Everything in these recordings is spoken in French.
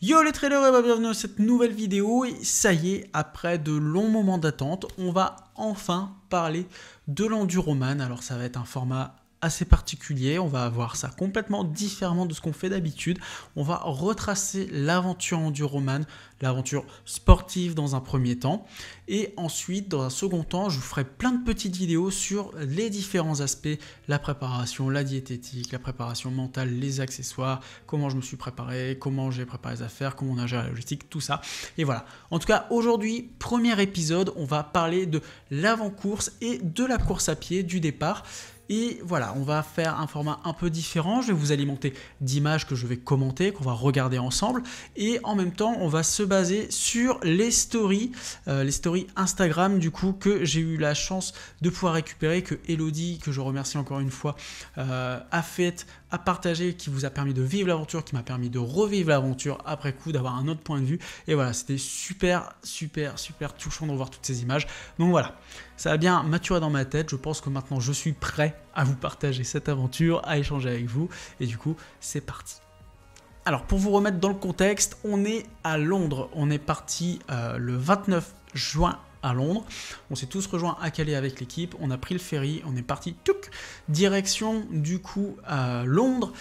Yo les traders et bienvenue dans cette nouvelle vidéo et ça y est, après de longs moments d'attente, on va enfin parler de l'enduroman. Alors ça va être un format assez particulier, on va voir ça complètement différemment de ce qu'on fait d'habitude. On va retracer l'aventure enduroman, l'aventure sportive dans un premier temps et ensuite dans un second temps je vous ferai plein de petites vidéos sur les différents aspects, la préparation, la diététique, la préparation mentale, les accessoires, comment je me suis préparé, comment j'ai préparé les affaires, comment on a géré la logistique, tout ça. Et voilà, en tout cas aujourd'hui, premier épisode, on va parler de l'avant-course et de la course à pied du départ. Et voilà, on va faire un format un peu différent, je vais vous alimenter d'images que je vais commenter, qu'on va regarder ensemble, et en même temps, on va se baser sur les stories Instagram du coup que j'ai eu la chance de pouvoir récupérer, que Elodie, que je remercie encore une fois, a partagé, qui vous a permis de vivre l'aventure, qui m'a permis de revivre l'aventure après coup, d'avoir un autre point de vue, et voilà, c'était super touchant de revoir toutes ces images. Donc voilà, ça a bien maturé dans ma tête, je pense que maintenant je suis prêt à vous partager cette aventure, à échanger avec vous, et du coup, c'est parti. Alors, pour vous remettre dans le contexte, on est à Londres, on est parti le 29 juin à Londres, on s'est tous rejoints à Calais avec l'équipe, on a pris le ferry, on est parti, direction du coup à Londres,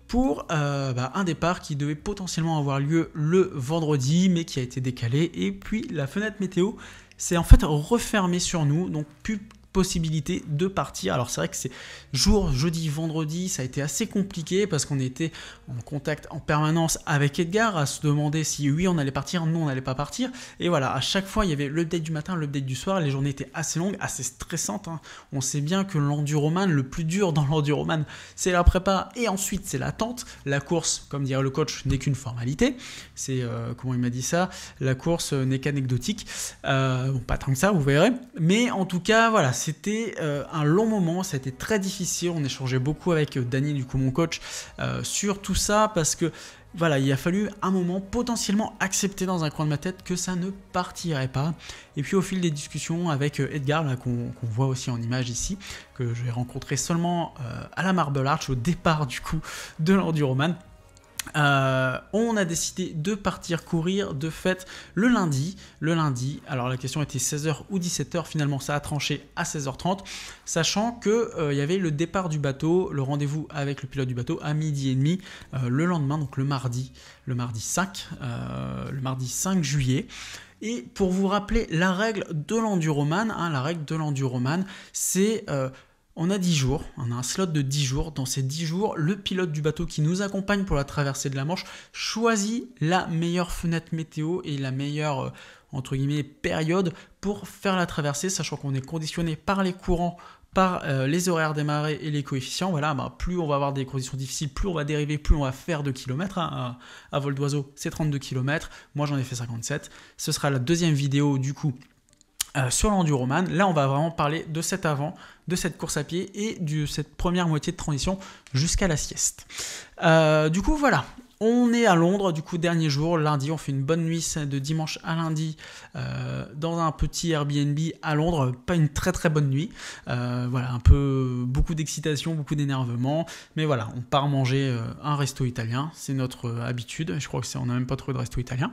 pour un départ qui devait potentiellement avoir lieu le vendredi, mais qui a été décalé, et puis la fenêtre météo s'est en fait refermée sur nous, donc plus possibilité de partir. Alors c'est vrai que c'est jour, jeudi, vendredi, ça a été assez compliqué parce qu'on était en contact en permanence avec Edgar à se demander si oui on allait partir, non on n'allait pas partir, et voilà, à chaque fois il y avait l'update du matin, l'update du soir, les journées étaient assez longues, assez stressantes, hein. On sait bien que l'enduroman, le plus dur dans l'enduroman, c'est la prépa et ensuite c'est l'attente. La course, comme dirait le coach, n'est qu'une formalité, c'est comment il m'a dit ça, la course n'est qu'anecdotique, bon, pas tant que ça vous verrez, mais en tout cas voilà, c'était un long moment, ça a été très difficile, on échangeait beaucoup avec Dany, du coup mon coach, sur tout ça, parce que voilà, il a fallu un moment potentiellement accepter dans un coin de ma tête que ça ne partirait pas. Et puis au fil des discussions avec Edgar, là, qu'on voit aussi en image ici, que j'ai rencontré seulement à la Marble Arch au départ du coup de l'enduroman, on a décidé de partir courir de fait le lundi. Alors la question était 16h ou 17h, finalement ça a tranché à 16h30, sachant que y avait le départ du bateau, le rendez-vous avec le pilote du bateau à 12h30 le lendemain, donc le mardi 5 juillet. Et pour vous rappeler la règle de l'enduroman, c'est on a 10 jours, on a un slot de 10 jours. Dans ces 10 jours, le pilote du bateau qui nous accompagne pour la traversée de la Manche choisit la meilleure fenêtre météo et la meilleure, entre guillemets, période pour faire la traversée, sachant qu'on est conditionné par les courants, par les horaires des marées et les coefficients. Voilà, plus on va avoir des conditions difficiles, plus on va dériver, plus on va faire de kilomètres. Hein. À vol d'oiseau, c'est 32 km. Moi, j'en ai fait 57. Ce sera la deuxième vidéo, du coup, sur l'enduroman. Là on va vraiment parler de cet avant, de cette course à pied et de cette première moitié de transition jusqu'à la sieste. Du coup voilà, on est à Londres, du coup dernier jour, lundi, on fait une bonne nuit de dimanche à lundi dans un petit Airbnb à Londres, pas une très bonne nuit, voilà, beaucoup d'excitation, beaucoup d'énervement, mais voilà, on part manger un resto italien, c'est notre habitude, je crois on n'a même pas trouvé de resto italien,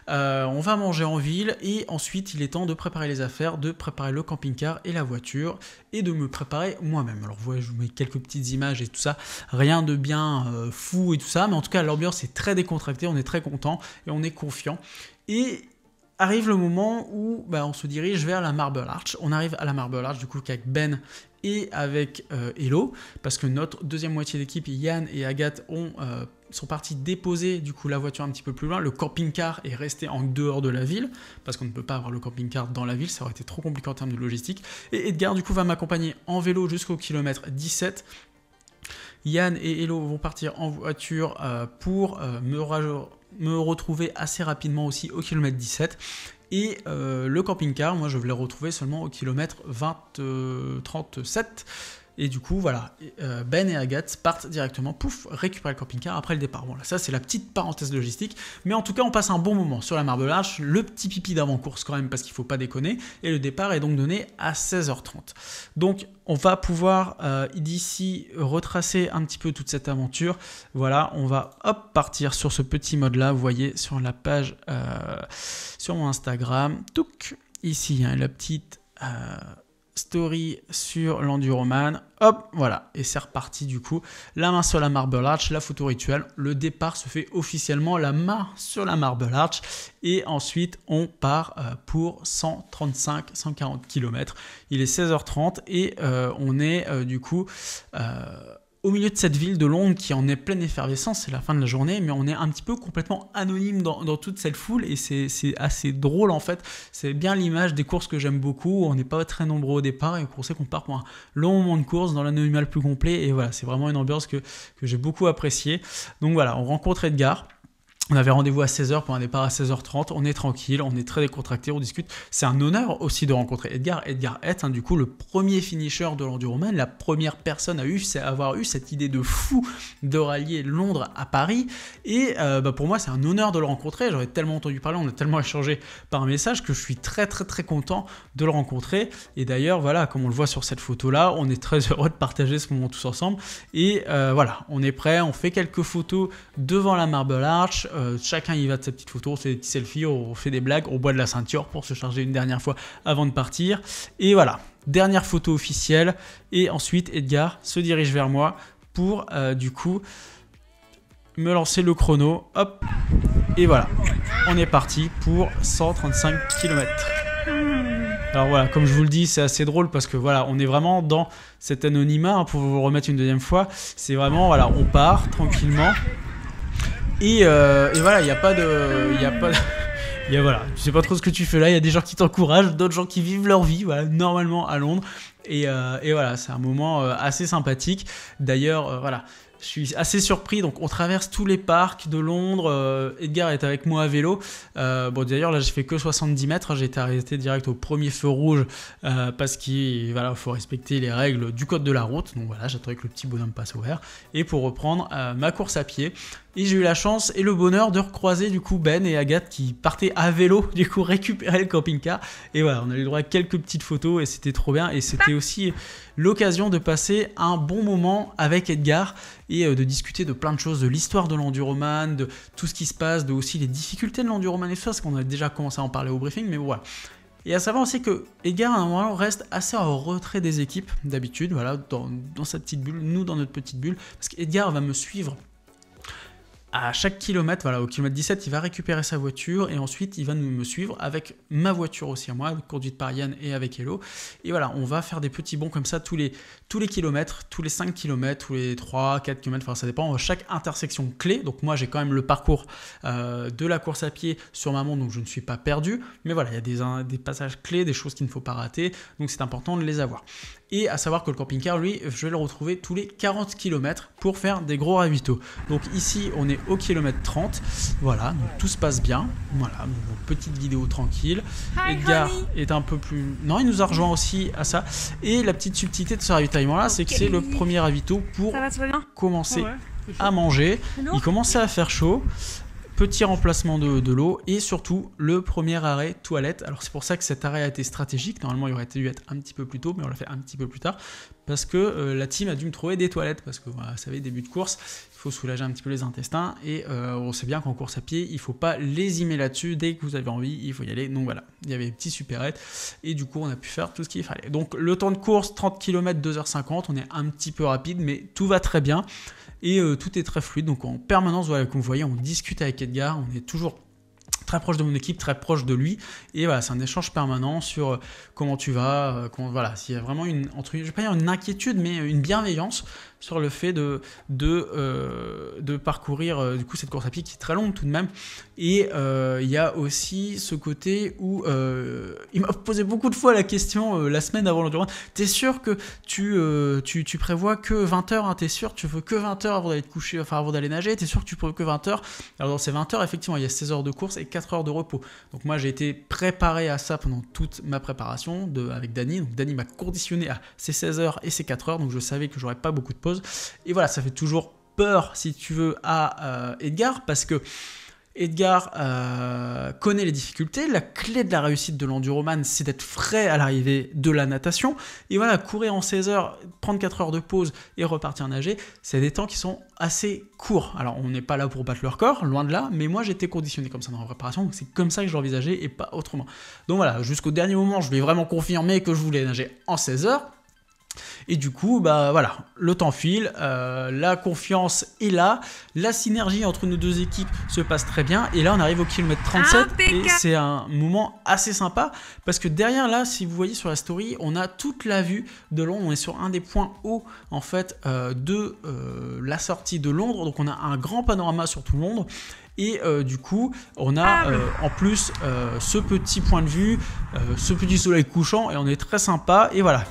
on va manger en ville et ensuite il est temps de préparer les affaires, de préparer le camping-car et la voiture et de me préparer moi-même. Alors vous voyez, je vous mets quelques petites images et tout ça, rien de bien fou et tout ça, mais en tout cas l'ambiance est très décontractée, on est très content et on est confiant. Et arrive le moment où on se dirige vers la Marble Arch. On arrive à la Marble Arch du coup avec Ben et avec Hello, parce que notre deuxième moitié d'équipe, Yann et Agathe, sont partis déposer du coup la voiture un petit peu plus loin. Le camping-car est resté en dehors de la ville, parce qu'on ne peut pas avoir le camping-car dans la ville, ça aurait été trop compliqué en termes de logistique. Et Edgar du coup va m'accompagner en vélo jusqu'au kilomètre 17. Yann et Hello vont partir en voiture pour me retrouver assez rapidement aussi au kilomètre 17. Et le camping-car, moi je vais le retrouver seulement au kilomètre 37. Et du coup, voilà, Ben et Agathe partent directement, pouf, récupérer le camping-car après le départ. Voilà, ça c'est la petite parenthèse logistique. Mais en tout cas, on passe un bon moment sur la Marble Arch, le petit pipi d'avant-course quand même, parce qu'il ne faut pas déconner. Et le départ est donc donné à 16h30. Donc, on va pouvoir d'ici retracer un petit peu toute cette aventure. Voilà, on va hop partir sur ce petit mode-là. Vous voyez sur la page, sur mon Instagram. Touc, ici, hein, la petite... story sur l'Enduroman, hop, voilà, et c'est reparti du coup, la main sur la Marble Arch, la photo rituelle, le départ se fait officiellement, la main sur la Marble Arch, et ensuite on part pour 135-140 km, il est 16h30 et on est du coup... au milieu de cette ville de Londres qui en est pleine effervescence, c'est la fin de la journée, mais on est un petit peu complètement anonyme dans toute cette foule et c'est assez drôle en fait. C'est bien l'image des courses que j'aime beaucoup, on n'est pas très nombreux au départ et on sait qu'on part pour un long moment de course dans l'anonymat le plus complet et voilà, c'est vraiment une ambiance que j'ai beaucoup appréciée. Donc voilà, on rencontre Edgar. On avait rendez-vous à 16h pour un départ à 16h30, on est tranquille, on est très décontracté, on discute. C'est un honneur aussi de rencontrer Edgar. Edgar est du coup le premier finisher de l'Enduroman, la première personne à avoir eu cette idée de fou de rallier Londres à Paris. Et pour moi, c'est un honneur de le rencontrer. J'aurais tellement entendu parler, on a tellement échangé par message que je suis très content de le rencontrer. Et d'ailleurs, voilà, comme on le voit sur cette photo-là, on est très heureux de partager ce moment tous ensemble. Et voilà, on est prêt, on fait quelques photos devant la Marble Arch. Chacun y va de sa petite photo, on fait des petits selfies, on fait des blagues, on boit de la ceinture pour se charger une dernière fois avant de partir. Et voilà, dernière photo officielle. Et ensuite, Edgar se dirige vers moi pour du coup me lancer le chrono. Hop, et voilà, on est parti pour 135 km. Alors voilà, comme je vous le dis, c'est assez drôle parce que voilà, on est vraiment dans cet anonymat, hein, pour vous remettre une deuxième fois. C'est vraiment, voilà, on part tranquillement. Et voilà, il n'y a pas de... voilà, je sais pas trop ce que tu fais là, il y a des gens qui t'encouragent, d'autres gens qui vivent leur vie, voilà, normalement à Londres. Et voilà, c'est un moment assez sympathique. D'ailleurs, voilà, je suis assez surpris, donc on traverse tous les parcs de Londres, Edgar est avec moi à vélo, bon d'ailleurs là j'ai fait que 70 mètres, j'ai été arrêté direct au premier feu rouge parce qu'il voilà, faut respecter les règles du code de la route, donc voilà, j'attendais que le petit bonhomme passe au vert, et pour reprendre ma course à pied. Et j'ai eu la chance et le bonheur de recroiser du coup Ben et Agathe qui partaient à vélo, du coup récupérer le camping-car. Et voilà, on a eu le droit à quelques petites photos et c'était trop bien. Et c'était aussi l'occasion de passer un bon moment avec Edgar et de discuter de plein de choses, de l'histoire de l'Enduroman, de tout ce qui se passe, de aussi les difficultés de l'Enduroman et tout ça, parce qu'on a déjà commencé à en parler au briefing, mais voilà. Et à savoir aussi que Edgar à un moment reste assez en retrait des équipes d'habitude, voilà, dans sa petite bulle, nous dans notre petite bulle, parce qu'Edgar va me suivre à chaque kilomètre, voilà, au kilomètre 17, il va récupérer sa voiture et ensuite il va me suivre avec ma voiture aussi à moi, conduite par Yann et avec Hello. Et voilà, on va faire des petits bonds comme ça tous les kilomètres, tous les 5 km, tous les 3, 4 km, enfin ça dépend, chaque intersection clé. Donc moi j'ai quand même le parcours de la course à pied sur ma montre, donc je ne suis pas perdu. Mais voilà, il y a des passages clés, des choses qu'il ne faut pas rater, donc c'est important de les avoir. Et à savoir que le camping-car, lui, je vais le retrouver tous les 40 km pour faire des gros ravitaux. Donc ici, on est au kilomètre 30. Voilà, donc tout se passe bien. Voilà, donc, petite vidéo tranquille. Edgar est un peu plus... Non, il nous a rejoint aussi à ça. Et la petite subtilité de ce ravitaillement-là, c'est que c'est le premier ravito pour commencer à manger. Il commençait à faire chaud. Petit remplacement de l'eau et surtout le premier arrêt toilette. Alors c'est pour ça que cet arrêt a été stratégique. Normalement il aurait dû être un petit peu plus tôt, mais on l'a fait un petit peu plus tard parce que la team a dû me trouver des toilettes parce que voilà, vous savez, début de course, il faut soulager un petit peu les intestins et on sait bien qu'en course à pied, il ne faut pas lésimer là-dessus. Dès que vous avez envie, il faut y aller. Donc voilà, il y avait des petits supérettes et du coup on a pu faire tout ce qu'il fallait. Donc le temps de course, 30 km, 2h50, on est un petit peu rapide, mais tout va très bien. Et tout est très fluide, donc en permanence, voilà, comme vous voyez, on discute avec Edgar, on est toujours très proche de mon équipe, très proche de lui, et voilà, c'est un échange permanent sur comment tu vas, voilà, s'il y a vraiment je vais pas dire une inquiétude, mais une bienveillance sur le fait de parcourir du coup cette course à pied qui est très longue tout de même. Et il y a aussi ce côté où il m'a posé beaucoup de fois la question la semaine avant l'Enduroman, t'es sûr que tu prévois que 20 heures, hein, t'es sûr tu veux que 20 heures avant d'aller te coucher, enfin avant d'aller nager, t'es sûr que tu prévois que 20 heures? Alors dans ces 20 heures, effectivement, il y a 16 heures de course et 4 heures de repos. Donc moi j'ai été préparé à ça pendant toute ma préparation avec Dany. Donc Dany m'a conditionné à ces 16 heures et ces 4 heures, donc je savais que j'aurais pas beaucoup de pause. Et voilà, ça fait toujours peur, si tu veux, à Edgar, parce que Edgar connaît les difficultés. La clé de la réussite de l'enduroman, c'est d'être frais à l'arrivée de la natation. Et voilà, courir en 16 heures, prendre 4 heures de pause et repartir nager, c'est des temps qui sont assez courts. Alors, on n'est pas là pour battre le record, loin de là, mais moi, j'étais conditionné comme ça dans la préparation, donc c'est comme ça que je l'envisageais et pas autrement. Donc voilà, jusqu'au dernier moment, je lui ai vraiment confirmé que je voulais nager en 16 heures. Et du coup, bah voilà, le temps file, la confiance est là, la synergie entre nos deux équipes se passe très bien. Et là, on arrive au kilomètre 37 et c'est un moment assez sympa parce que derrière là, si vous voyez sur la story, on a toute la vue de Londres. On est sur un des points hauts en fait de la sortie de Londres. Donc on a un grand panorama sur tout Londres. Et du coup, on a en plus ce petit point de vue, ce petit soleil couchant et on est très sympa. Et voilà.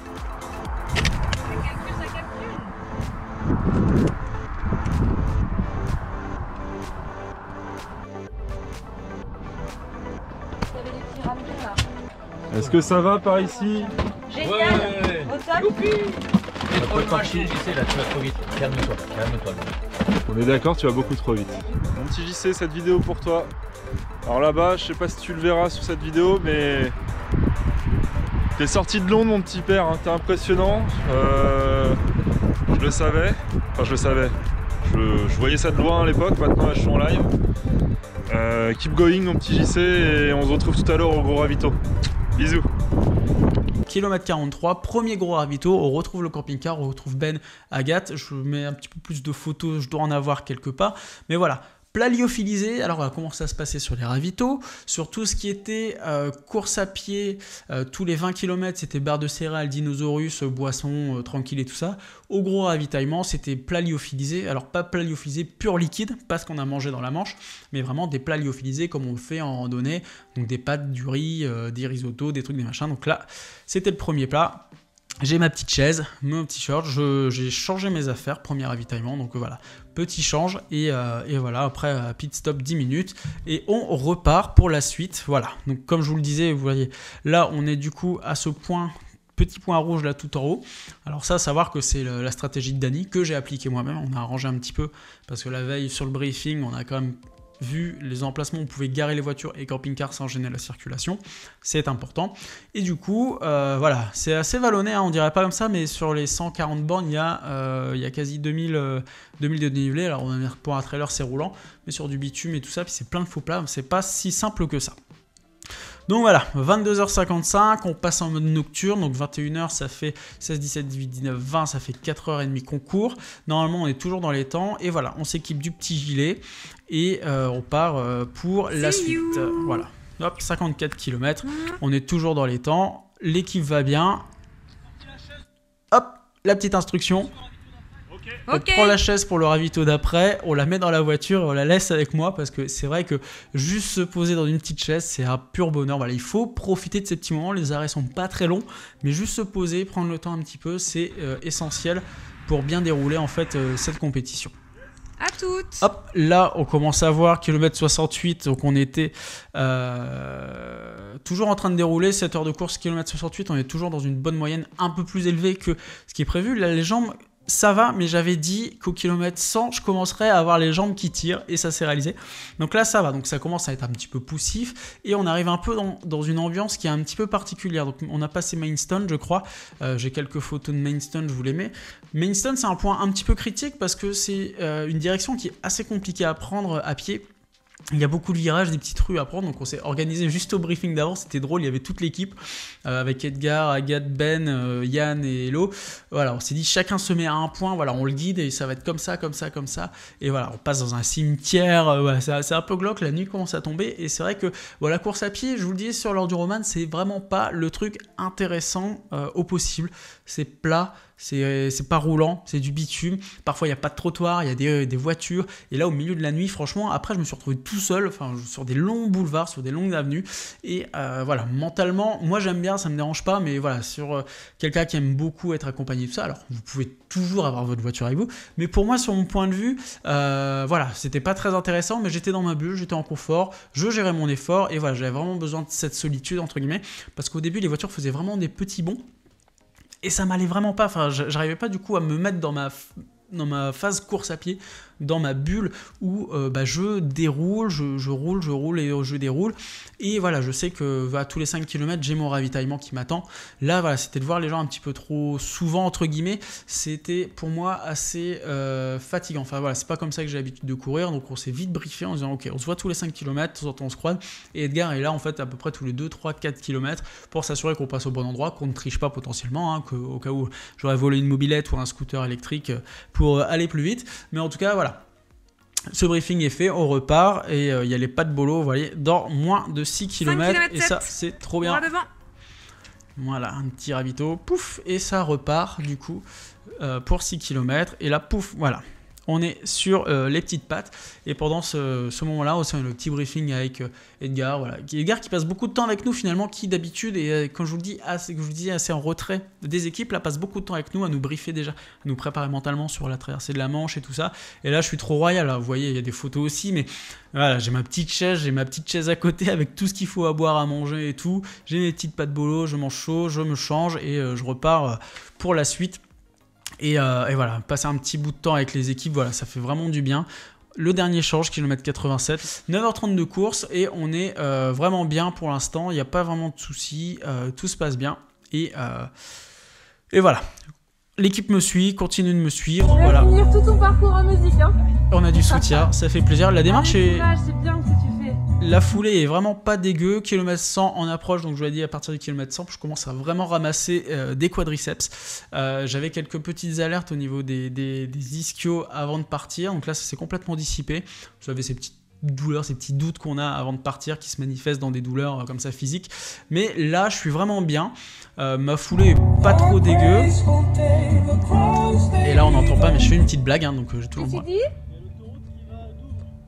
Est-ce que ça va par ici? Génial. Ouais. Au top. Youpi. T'es trop tranquille, JC, là tu vas trop vite. Calme-toi, calme-toi. On est d'accord, tu vas beaucoup trop vite. Mon petit JC, cette vidéo pour toi. Alors là-bas, je sais pas si tu le verras sur cette vidéo, mais t'es sorti de Londres, mon petit père, hein. T'es impressionnant. Je le savais, enfin je le savais. Je voyais ça de loin à l'époque, maintenant là, je suis en live. Keep going mon petit JC et on se retrouve tout à l'heure au gros ravito. Bisous. Kilomètre 43, premier gros ravito, on retrouve le camping-car, on retrouve Ben, Agathe, je mets un petit peu plus de photos, je dois en avoir quelque part, mais voilà. Plat lyophilisé, alors voilà, comment ça se passait sur les ravitaux, sur tout ce qui était course à pied, tous les 20 km c'était barre de céréales, dinosaurus, boissons, tranquille et tout ça. Au gros ravitaillement c'était plat lyophilisé, alors pas plat lyophilisé pur liquide, pas ce qu'on a mangé dans la Manche, mais vraiment des plats lyophilisés comme on le fait en randonnée, donc des pâtes, du riz, des risottos, des trucs, des machins, donc là c'était le premier plat. J'ai ma petite chaise, mon petit short, j'ai changé mes affaires, premier ravitaillement, donc voilà, petit change, et voilà, après pit stop 10 minutes, et on repart pour la suite, voilà. Donc comme je vous le disais, vous voyez, là on est du coup à ce point, petit point rouge là tout en haut. Alors ça, savoir que c'est la stratégie de Dany, que j'ai appliquée moi-même, on a arrangé un petit peu, parce que la veille sur le briefing, on a quand même vu les emplacements où on pouvait garer les voitures et camping-car sans gêner la circulation, c'est important. Et du coup, voilà, c'est assez vallonné, hein, on dirait pas comme ça, mais sur les 140 bornes, il y a quasi 2000 de dénivelé. Alors, pour un trailer, c'est roulant, mais sur du bitume et tout ça, puis c'est plein de faux plats, c'est pas si simple que ça. Donc voilà, 22h55, on passe en mode nocturne, donc 21h ça fait 16, 17, 18, 19, 20, ça fait 4h30 qu'on court. Normalement on est toujours dans les temps, et voilà, on s'équipe du petit gilet, et on part pour la suite. Voilà, hop, 54 km, on est toujours dans les temps, l'équipe va bien. Hop, la petite instruction. On prend la chaise pour le ravito d'après, on la met dans la voiture et on la laisse avec moi parce que c'est vrai que juste se poser dans une petite chaise, c'est un pur bonheur. Voilà, il faut profiter de ces petits moments, les arrêts sont pas très longs, mais juste se poser, prendre le temps un petit peu, c'est essentiel pour bien dérouler en fait cette compétition. À toutes. Hop, là on commence à voir kilomètre 68, donc on était toujours en train de dérouler 7 heures de course, kilomètre 68, on est toujours dans une bonne moyenne un peu plus élevée que ce qui est prévu. Là les jambes ça va, mais j'avais dit qu'au kilomètre 100, je commencerais à avoir les jambes qui tirent, et ça s'est réalisé. Donc là, ça va, donc ça commence à être un petit peu poussif, et on arrive un peu dans une ambiance qui est un petit peu particulière. Donc on a passé Mainstone, je crois, j'ai quelques photos de Mainstone, je vous les mets. Mainstone, c'est un point un petit peu critique, parce que c'est une direction qui est assez compliquée à prendre à pied. Il y a beaucoup de virages, des petites rues à prendre, donc on s'est organisé juste au briefing d'avant, c'était drôle, il y avait toute l'équipe, avec Edgar, Agathe, Ben, Yann et Hello. Voilà, on s'est dit chacun se met à un point, voilà, on le guide et ça va être comme ça, comme ça, comme ça. Et voilà, on passe dans un cimetière, voilà, c'est un peu glauque, la nuit commence à tomber, et c'est vrai que bon, la course à pied, je vous le dis, sur l'enduroman, c'est vraiment pas le truc intéressant au possible. C'est plat, c'est pas roulant, c'est du bitume. Parfois il n'y a pas de trottoir, il y a des voitures. Et là au milieu de la nuit, franchement, après je me suis retrouvé tout seul, sur des longs boulevards, sur des longues avenues. Et voilà, mentalement, moi j'aime bien, ça me dérange pas, mais voilà, sur quelqu'un qui aime beaucoup être accompagné de ça, alors vous pouvez toujours avoir votre voiture avec vous, mais pour moi, sur mon point de vue, voilà, c'était pas très intéressant, mais j'étais dans ma bulle, j'étais en confort, je gérais mon effort, et voilà, j'avais vraiment besoin de cette solitude, entre guillemets, parce qu'au début, les voitures faisaient vraiment des petits bonds, et ça m'allait vraiment pas, j'arrivais pas du coup à me mettre dans ma phase course à pied, dans ma bulle où je déroule, je roule et je déroule. Et voilà, je sais que tous les 5 km, j'ai mon ravitaillement qui m'attend. Là, voilà, c'était de voir les gens un petit peu trop souvent, entre guillemets. C'était pour moi assez fatigant. Enfin voilà, c'est pas comme ça que j'ai l'habitude de courir. Donc on s'est vite briefé en disant ok, on se voit tous les 5 km, de temps en temps on se croise. Et Edgar est là en fait à peu près tous les 2, 3, 4 km pour s'assurer qu'on passe au bon endroit, qu'on ne triche pas potentiellement, qu'au cas où j'aurais volé une mobilette ou un scooter électrique pour aller plus vite. Mais en tout cas, voilà. Ce briefing est fait, on repart et il y a les pas de bolo, vous voyez, dans moins de 6 km et ça c'est trop bien. Voilà, un petit ravito, pouf, et ça repart du coup pour 6 km et là pouf, voilà. On est sur les petites pattes et pendant ce moment-là, on a le petit briefing avec Edgar, voilà. Edgar qui passe beaucoup de temps avec nous finalement, qui d'habitude, et quand je vous le dis, assez en retrait des équipes, là passe beaucoup de temps avec nous à nous briefer déjà, à nous préparer mentalement sur la traversée de la Manche et tout ça. Et là, je suis trop royal, là. Vous voyez, il y a des photos aussi, mais voilà, j'ai ma petite chaise à côté avec tout ce qu'il faut à boire, à manger et tout. J'ai mes petites pâtes bolo, je mange chaud, je me change et je repars pour la suite. Et voilà, passer un petit bout de temps avec les équipes, voilà, ça fait vraiment du bien. Le dernier change, kilomètre 87, 9h30 de course et on est vraiment bien pour l'instant, il n'y a pas vraiment de soucis, tout se passe bien et voilà. L'équipe me suit, continue de me suivre. On va voilà. finir tout ton parcours en musique. Hein. On a du soutien, ça fait plaisir. La démarche est... C'est bien ce que tu fais. La foulée est vraiment pas dégueu, kilomètre 100 en approche, donc je vous l'ai dit à partir du kilomètre 100, je commence à vraiment ramasser des quadriceps. J'avais quelques petites alertes au niveau des ischios avant de partir, donc là ça s'est complètement dissipé. J'avais ces petites douleurs, ces petits doutes qu'on a avant de partir qui se manifestent dans des douleurs comme ça physiques. Mais là je suis vraiment bien, ma foulée est pas trop dégueu. Et là on n'entend pas mais je fais une petite blague, hein, donc j'ai toujours moi.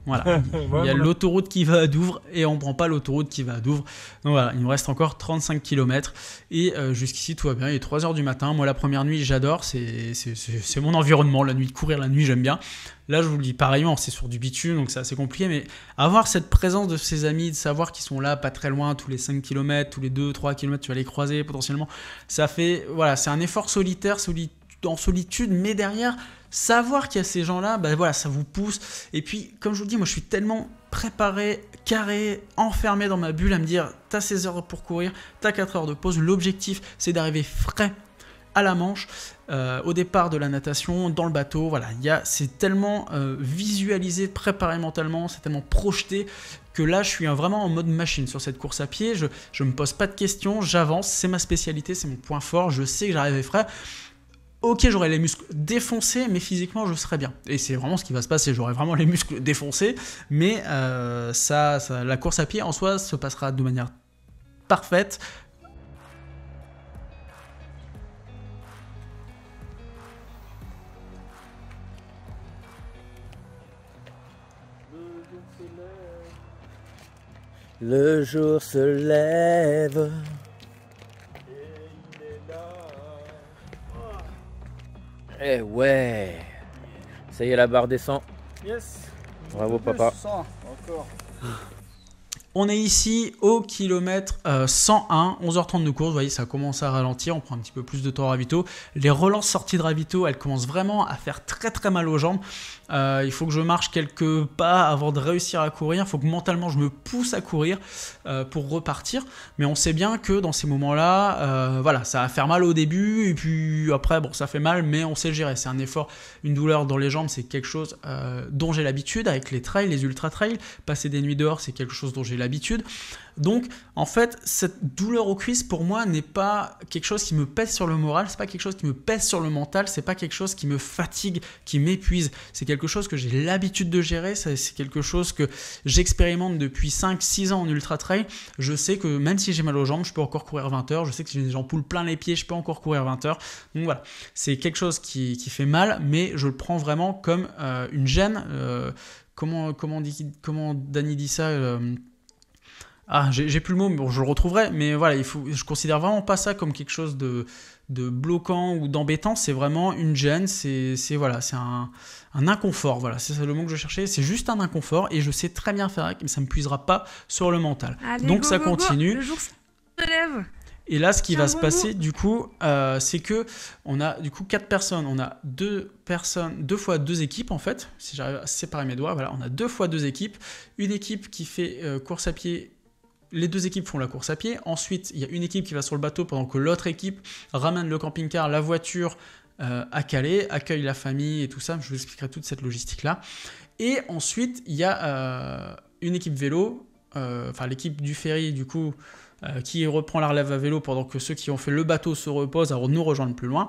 Voilà, il y a l'autoroute qui va à Douvres et on prend pas l'autoroute qui va à Douvres. Donc voilà, il me reste encore 35 km et jusqu'ici tout va bien. Il est 3h du matin. Moi, la première nuit, j'adore. C'est mon environnement. La nuit, de courir la nuit, j'aime bien. Là, je vous le dis pareillement, c'est sur du bitume, donc c'est assez compliqué. Mais avoir cette présence de ses amis, de savoir qu'ils sont là, pas très loin, tous les 5 km, tous les 2-3 km, tu vas les croiser potentiellement. Ça fait, voilà, c'est un effort solitaire, en solitude, mais derrière, savoir qu'il y a ces gens-là, bah voilà, ça vous pousse. Et puis, comme je vous le dis, moi je suis tellement préparé, carré, enfermé dans ma bulle à me dire, t'as 16 heures pour courir, t'as 4 heures de pause. L'objectif, c'est d'arriver frais à la Manche, au départ de la natation, dans le bateau. Voilà, c'est tellement visualisé, préparé mentalement, c'est tellement projeté que là, je suis vraiment en mode machine sur cette course à pied. Je me pose pas de questions, j'avance, c'est ma spécialité, c'est mon point fort, je sais que j'arrive frais. Ok, j'aurai les muscles défoncés, mais physiquement, je serai bien. Et c'est vraiment ce qui va se passer. J'aurai vraiment les muscles défoncés, mais la course à pied, en soi, se passera de manière parfaite. Le jour se lève. Eh ouais. Ça y est, la barre descend. Yes. Bravo papa. Encore. On est ici au kilomètre 101, 11h30 de course, vous voyez ça commence à ralentir, on prend un petit peu plus de temps au ravito. Les relances sorties de ravito, elles commencent vraiment à faire très très mal aux jambes. Il faut que je marche quelques pas avant de réussir à courir, il faut que mentalement je me pousse à courir pour repartir. Mais on sait bien que dans ces moments-là, voilà, ça va faire mal au début et puis après bon ça fait mal mais on sait le gérer. C'est un effort, une douleur dans les jambes, c'est quelque chose dont j'ai l'habitude avec les trails, les ultra trails. Passer des nuits dehors, c'est quelque chose dont j'ai l'habitude. l'habitude. Donc en fait cette douleur aux cuisses pour moi n'est pas quelque chose qui me pèse sur le moral, c'est pas quelque chose qui me pèse sur le mental, c'est pas quelque chose qui me fatigue, qui m'épuise, c'est quelque chose que j'ai l'habitude de gérer, c'est quelque chose que j'expérimente depuis 5-6 ans en ultra trail. Je sais que même si j'ai mal aux jambes, je peux encore courir 20 heures, je sais que si j'ai des ampoules plein les pieds, je peux encore courir 20 heures. Donc voilà, c'est quelque chose qui fait mal, mais je le prends vraiment comme une gêne. Comment Dany dit ça j'ai plus le mot, mais bon, je le retrouverai. Mais voilà, je considère vraiment pas ça comme quelque chose de bloquant ou d'embêtant. C'est vraiment une gêne, c'est un inconfort. Voilà, c'est ça le mot que je cherchais. C'est juste un inconfort et je sais très bien faire avec, mais ça me puisera pas sur le mental. Allez, donc go, ça go, continue. Go. Le jour se lève. Et là, ce qui Tiens, va se bon passer, du coup, c'est que on a du coup 4 personnes. On a 2 fois 2 équipes en fait. Si j'arrive à séparer mes doigts, voilà, on a 2 fois 2 équipes. Une équipe qui fait course à pied. Les 2 équipes font la course à pied. Ensuite, il y a une équipe qui va sur le bateau pendant que l'autre équipe ramène le camping-car, la voiture à Calais, accueille la famille et tout ça. Je vous expliquerai toute cette logistique-là. Et ensuite, il y a une équipe vélo, l'équipe du ferry, du coup, qui reprend la relève à vélo pendant que ceux qui ont fait le bateau se reposent à nous rejoindre plus loin.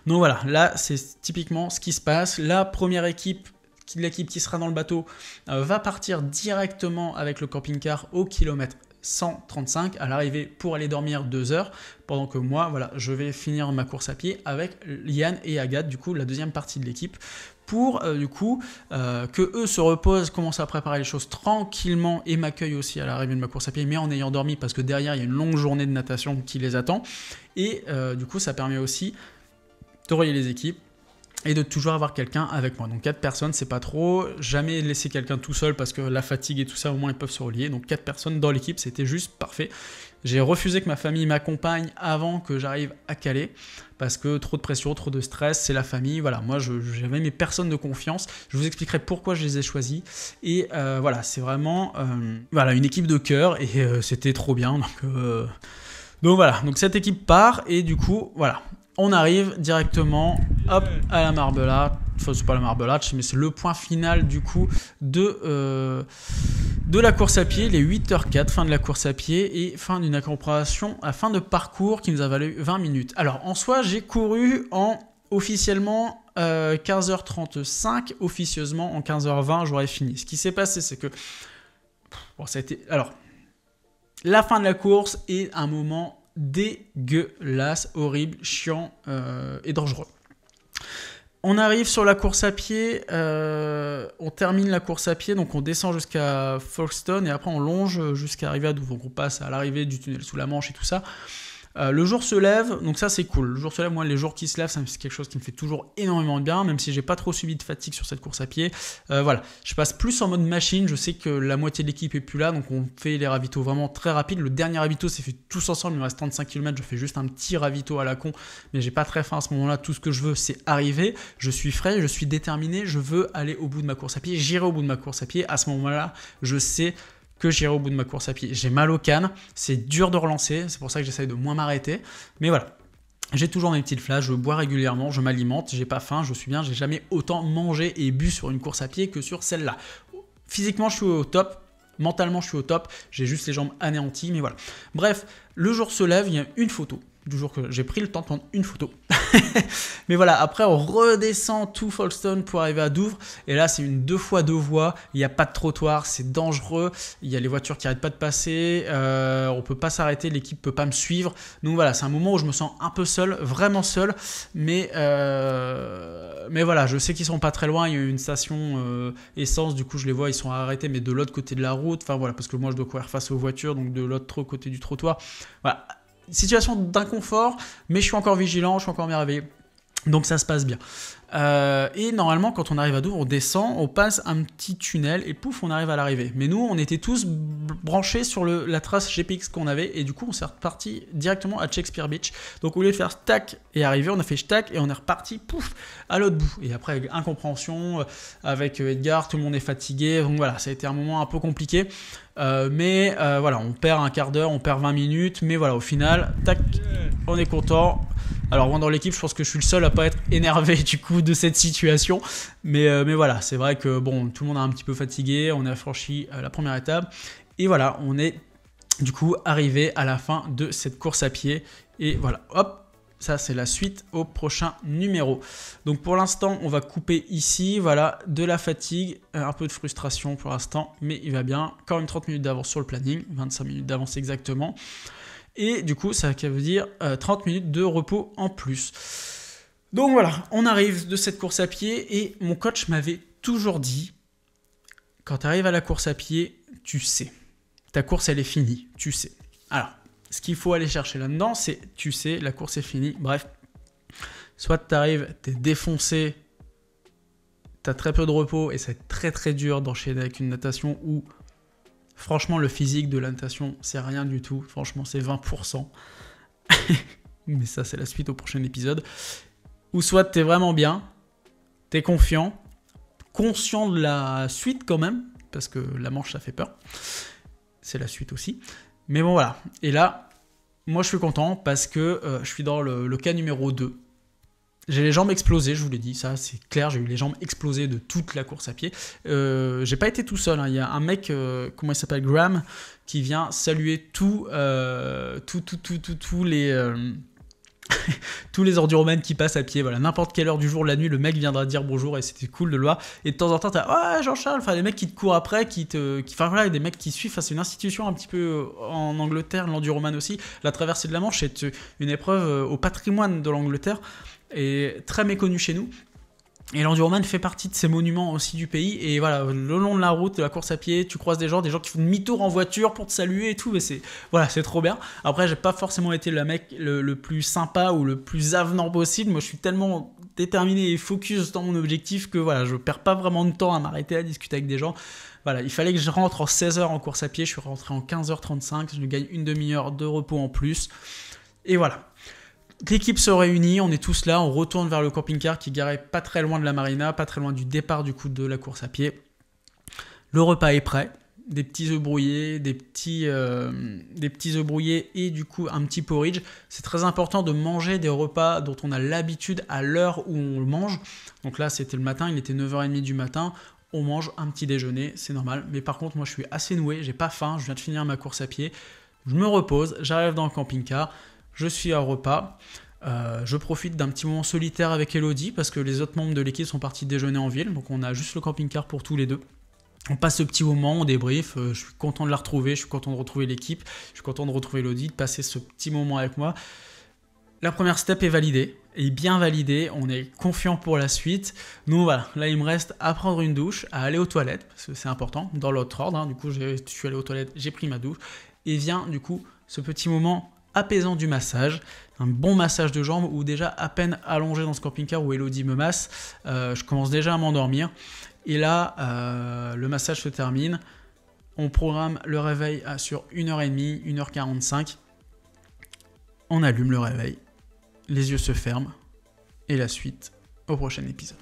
Donc voilà, là, c'est typiquement ce qui se passe. La première équipe, l'équipe qui sera dans le bateau, va partir directement avec le camping-car au kilomètre 135 à l'arrivée pour aller dormir 2 heures, pendant que moi, voilà, je vais finir ma course à pied avec Yann et Agathe, du coup, la deuxième partie de l'équipe, pour que eux se reposent, commencent à préparer les choses tranquillement et m'accueillent aussi à l'arrivée de ma course à pied, mais en ayant dormi, parce que derrière, il y a une longue journée de natation qui les attend, et du coup, ça permet aussi de relier les équipes, et de toujours avoir quelqu'un avec moi. Donc 4 personnes, c'est pas trop. Jamais laisser quelqu'un tout seul parce que la fatigue et tout ça, au moins ils peuvent se relier. Donc 4 personnes dans l'équipe, c'était juste parfait. J'ai refusé que ma famille m'accompagne avant que j'arrive à Calais parce que trop de pression, trop de stress, c'est la famille. Voilà, moi j'avais mes personnes de confiance. Je vous expliquerai pourquoi je les ai choisis. Et voilà, c'est vraiment une équipe de cœur et c'était trop bien. Donc voilà, donc cette équipe part et du coup, voilà. On arrive directement hop, à la Marbelat. Enfin, c'est pas la Marbelat, mais c'est le point final du coup de la course à pied, les 8h04, fin de la course à pied et fin d'une accompagnement à fin de parcours qui nous a valu 20 minutes. Alors en soi, j'ai couru officiellement 15h35, officieusement en 15h20, j'aurais fini. Ce qui s'est passé, c'est que ça a été. Alors, la fin de la course est un moment dégueulasse, horrible, chiant et dangereux. On arrive sur la course à pied, on termine la course à pied, donc on descend jusqu'à Folkestone et après on longe jusqu'à arriver à Douvres. Donc on passe à l'arrivée du tunnel sous la Manche et tout ça. Le jour se lève, donc ça c'est cool. Le jour se lève, moi les jours qui se lèvent, c'est quelque chose qui me fait toujours énormément de bien, même si j'ai pas trop subi de fatigue sur cette course à pied. Voilà, je passe plus en mode machine, je sais que la moitié de l'équipe est plus là, donc on fait les ravitaux vraiment très rapides. Le dernier ravito c'est fait tous ensemble, il me reste 35 km, je fais juste un petit ravito à la con, mais j'ai pas très faim à ce moment-là, tout ce que je veux c'est arriver, je suis frais, je suis déterminé, je veux aller au bout de ma course à pied, j'irai au bout de ma course à pied, à ce moment-là, je sais que j'irai au bout de ma course à pied. J'ai mal aux cannes, c'est dur de relancer, c'est pour ça que j'essaye de moins m'arrêter. Mais voilà, j'ai toujours mes petites flashs, je bois régulièrement, je m'alimente, j'ai pas faim, je suis bien, j'ai jamais autant mangé et bu sur une course à pied que sur celle-là. Physiquement, je suis au top, mentalement, je suis au top, j'ai juste les jambes anéanties, mais voilà. Bref, le jour se lève, il y a une photo. Du jour que j'ai pris le temps de prendre une photo. Mais voilà, après on redescend tout Folkestone pour arriver à Douvres. Et là c'est une 2x2 voies, il n'y a pas de trottoir, c'est dangereux. Il y a les voitures qui n'arrêtent pas de passer, on peut pas s'arrêter, l'équipe peut pas me suivre. Donc voilà, c'est un moment où je me sens un peu seul, vraiment seul. Mais voilà, je sais qu'ils sont pas très loin, il y a une station essence, du coup je les vois, ils sont arrêtés mais de l'autre côté de la route. Enfin voilà, parce que moi je dois courir face aux voitures, donc de l'autre côté du trottoir. Voilà. Situation d'inconfort, mais je suis encore vigilant, je suis encore merveilleux. Donc ça se passe bien. Et normalement, quand on arrive à Douvres, on descend, on passe un petit tunnel et pouf, on arrive à l'arrivée. Mais nous, on était tous branchés sur la trace GPX qu'on avait et du coup, on s'est reparti directement à Shakespeare Beach. Donc au lieu de faire stack et arriver, on a fait stack et on est reparti pouf à l'autre bout. Et après, avec incompréhension, avec Edgar, tout le monde est fatigué. Donc voilà, ça a été un moment un peu compliqué. Mais voilà, on perd un quart d'heure, on perd 20 minutes. Mais voilà, au final, tac, on est content. Alors moi dans l'équipe, je pense que je suis le seul à pas être énervé du coup de cette situation, mais voilà, c'est vrai que bon, tout le monde est un petit peu fatigué, on a franchi la première étape Et voilà, on est du coup arrivé à la fin de cette course à pied. Et voilà, hop, ça c'est la suite au prochain numéro. Donc pour l'instant, on va couper ici. Voilà, de la fatigue, un peu de frustration pour l'instant, mais il va bien. Quand même 30 minutes d'avance sur le planning, 25 minutes d'avance exactement. Et du coup, ça veut dire 30 minutes de repos en plus. Donc voilà, on arrive de cette course à pied et mon coach m'avait toujours dit, quand tu arrives à la course à pied, tu sais. Ta course, elle est finie, tu sais. Alors, ce qu'il faut aller chercher là-dedans, c'est, tu sais, la course est finie. Bref, soit tu arrives, tu es défoncé, tu as très peu de repos et c'est très très dur d'enchaîner avec une natation où, franchement, le physique de la natation, c'est rien du tout. Franchement, c'est 20%. Mais ça, c'est la suite au prochain épisode. Ou soit tu es vraiment bien, tu es confiant, conscient de la suite quand même, parce que la manche, ça fait peur. C'est la suite aussi. Mais bon, voilà. Et là, moi, je suis content parce que je suis dans le cas numéro 2. J'ai les jambes explosées, je vous l'ai dit, ça c'est clair, j'ai eu les jambes explosées de toute la course à pied. J'ai pas été tout seul, hein. Il y a un mec, comment il s'appelle, Graham, qui vient saluer tous les... tous les enduroman qui passent à pied, voilà, n'importe quelle heure du jour, de la nuit, le mec viendra dire bonjour et c'était cool de le voir. Et de temps en temps, t'as ouais Jean-Charles, enfin des mecs qui te courent après, enfin voilà, des mecs qui suivent. Enfin, c'est une institution un petit peu en Angleterre, l'enduroman aussi. La traversée de la Manche, c'est une épreuve au patrimoine de l'Angleterre et très méconnue chez nous. Et l'enduroman fait partie de ces monuments aussi du pays. Et voilà, le long de la route, de la course à pied, tu croises des gens qui font demi-tour en voiture pour te saluer et tout. Mais c'est trop bien. Après, j'ai pas forcément été le mec le plus sympa ou le plus avenant possible. Moi, je suis tellement déterminé et focus dans mon objectif que voilà, je perds pas vraiment de temps à m'arrêter à discuter avec des gens. Voilà, il fallait que je rentre en 16h en course à pied. Je suis rentré en 15h35. Je gagne une demi-heure de repos en plus. Et voilà. L'équipe se réunit, on est tous là, on retourne vers le camping-car qui est garé pas très loin de la marina, pas très loin du départ du coup de la course à pied. Le repas est prêt, des petits œufs brouillés, des petits œufs brouillés et du coup un petit porridge. C'est très important de manger des repas dont on a l'habitude à l'heure où on le mange. Donc là c'était le matin, il était 9h30 du matin. On mange un petit déjeuner, c'est normal. Mais par contre moi je suis assez noué, j'ai pas faim, je viens de finir ma course à pied. Je me repose, j'arrive dans le camping-car. Je suis à repas, je profite d'un petit moment solitaire avec Elodie parce que les autres membres de l'équipe sont partis déjeuner en ville, donc on a juste le camping-car pour tous les deux. On passe ce petit moment, on débrief, je suis content de la retrouver, je suis content de retrouver l'équipe, je suis content de retrouver Elodie, de passer ce petit moment avec moi. La première step est validée, et bien validée, on est confiant pour la suite. Donc voilà, là il me reste à prendre une douche, à aller aux toilettes, parce que c'est important, dans l'autre ordre, hein. Du coup je suis allé aux toilettes, j'ai pris ma douche, et vient du coup ce petit moment apaisant du massage, un bon massage de jambes où déjà à peine allongé dans ce camping-car où Elodie me masse, je commence déjà à m'endormir et là le massage se termine, on programme le réveil sur 1h30, 1h45, on allume le réveil, les yeux se ferment et la suite au prochain épisode.